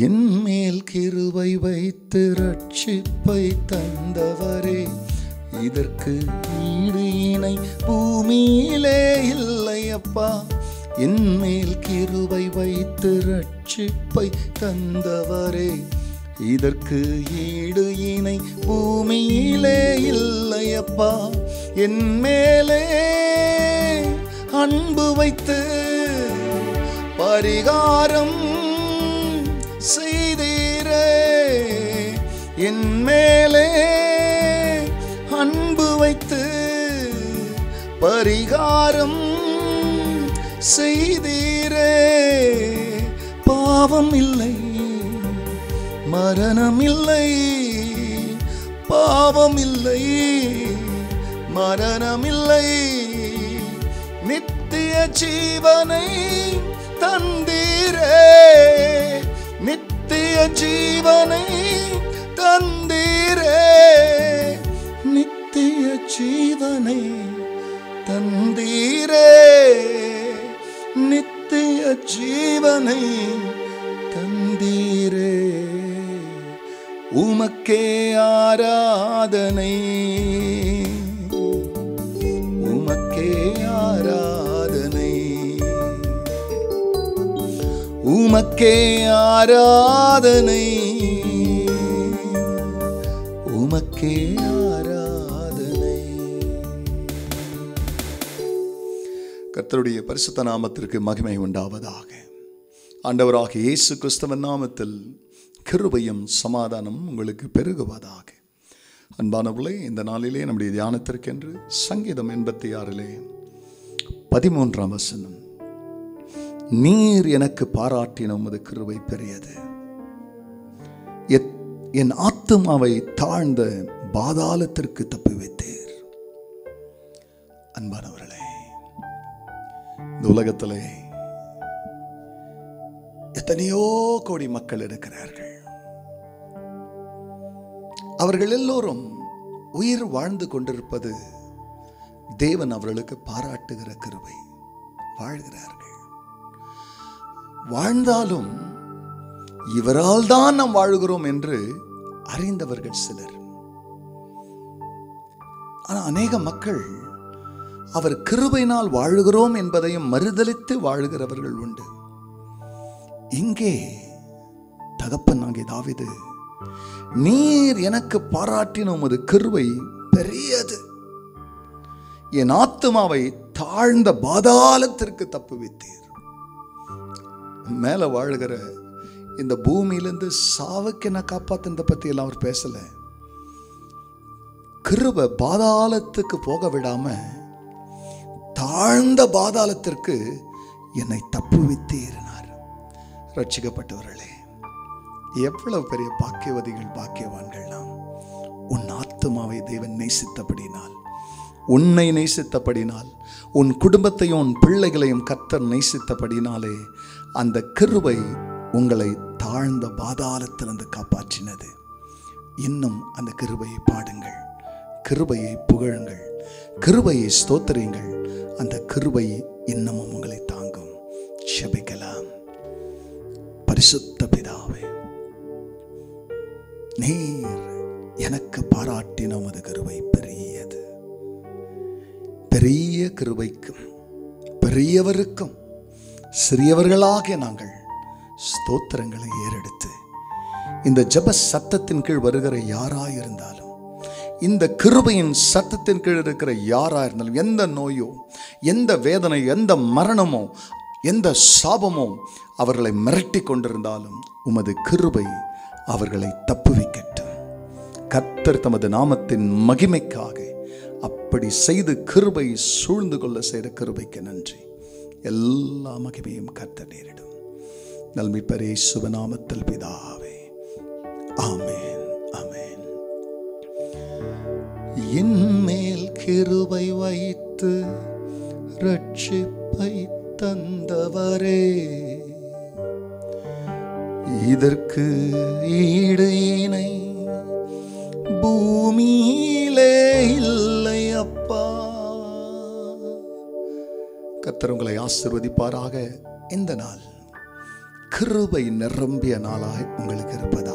என் மேல் கிருபை வைத்து ரட்சிப்பை தந்தவரே, இதற்கு ஈடு இணை பூமியிலே இல்லை அப்பா. என் மேல் கிருபை வைத்து ரட்சிப்பை தந்தவரே, இதற்கு ஈடு இணை பூமியிலே இல்லை அப்பா. என் மேலே அன்பு வைத்து பரிகாரம் செய்தீரே, என் மேலே அன்பு வைத்து பரிகாரம் செய்தீரே. பாவம் இல்லை, மரணம் இல்லை, பாவம் இல்லை, மரணம் இல்லை, நித்திய ஜீவனை தந்தீரே, நித்திய ஜீவனை தந்தீரே, நித்திய ஜீவனை தந்தீரே, நித்திய ஜீவனை தந்தீரே. உமக்கே ஆராதனை, உமக்கே ஆராதனை, உமக்கே ஆராதனை, உமக்கே ஆராதனை. கர்த்தருடைய பரிசுத்த நாமத்திற்கு மகிமை உண்டாவதாக. ஆண்டவராகிய இயேசு கிறிஸ்துவின் நாமத்தில் கிருபையும் சமாதானம் உங்களுக்கு பெருகுவதாக. அன்பானவர்களே, இந்த நாளிலே நம்முடைய தியானத்திற்கென்று சங்கீதம் 86 13 வசனம், நீர் எனக்கு பாராட்டின உமது கிருபை பெரியது, என் ஆத்துமாவை தாழ்ந்த பாதாளத்திற்கு தப்பி வைத்தீர். அன்பானவர்களே, இந்த உலகத்திலே எத்தனையோ கோடி மக்கள் இருக்கிறார்கள். அவர்கள் எல்லோரும் உயிர் வாழ்ந்து கொண்டிருப்பது தேவன் அவர்களுக்கு பாராட்டுகிற கிருபை. வாழ்கிறார்கள். வாழ்ந்தாலும் இவரால் தான் நாம் வாழுகிறோம் என்று அறிந்தவர்கள் சிலர். ஆனால் அநேக மக்கள் அவர் கிருபையினால் வாழுகிறோம் என்பதையும் மறுதலித்து வாழுகிறவர்கள் உண்டு. இங்கே தகப்பனாகிய தாவீது, நீர் எனக்கு பாராட்டின உமது கிருபை பெரியது, என் ஆத்துமாவை தாழ்ந்த பாதாளத்திற்கு தப்புவித்தீர். மேல வாழுகிற இந்த பூமியிலிருந்து சாவுக்கு என்ன காப்பாத்தினதை பத்தி எல்லாம் அவர் பேசல. கிருபை பாதாளத்துக்கு போக விடாம தாழ்ந்த பாதாளத்திற்கு என்னை தப்புவித்தீர். ரட்சிக்கப்பட்டவர்களே, எவ்வளவு பெரிய பாக்கியவதிகள், பாக்கியவான்கள் நாம். உன் ஆத்துமாவை தேவன் நேசித்தபடினால், உன்னை நேசித்தபடினால், உன் குடும்பத்தையும் உன் பிள்ளைகளையும் கர்த்தர் நேசித்தபடினாலே அந்த கிருபை உங்களை தாழ்ந்த பாதாளத்திலிருந்து காப்பாற்றினது. இன்னும் அந்த கிருபையை பாடுங்கள், கிருபையை புகழுங்கள், கிருபையை ஸ்தோத்திரியுங்கள். அந்த கிருபை இன்னமும் உங்களை தாங்கும். ஜெபிக்கலாம். பரிசுத்த பிதாவே, நீர் எனக்கு பாராட்டின உமது கிருபை பெரியது. பெரிய கிருபைக்கும் பெரியவருக்கும் சிறியவர்களாக நாங்கள் ஸ்தோத்திரங்களை ஏறெடுத்து இந்த ஜெப சத்தத்தின் கீழ் வருகிற யாராயிருந்தாலும், இந்த கிருபையின் சத்தத்தின் கீழ் இருக்கிற யாராயிருந்தாலும், எந்த நோயோ, எந்த வேதனை, எந்த மரணமோ, எந்த சாபமோ அவர்களை மிரட்டி கொண்டிருந்தாலும் உமது கிருபை அவர்களை தப்புவிக்கட்டும். கர்த்தர் தமது நாமத்தின் மகிமைக்காக அப்படி செய்து கிருபை சூழ்ந்து கொள்ள செய்த கிருபைக்கு நன்றி. எல்லா மகிமையும் கர்த்தர் நேரிடும். நல்மீட்பர் இயேசுவின் நாமத்தில் பிதாவே, ஆமென், ஆமென். என் மேல் கிருபை வைத்து ரட்சிப்பை தந்தவரே, இதற்கு ஈடு இணை பூமியிலே இல்லை அப்பா. கர்த்தர் உங்களை ஆசீர்வதிப்பாராக. இந்த நாள் கிருபை நிரம்பிய நாளாய் உங்களுக்கு இருப்பதாக.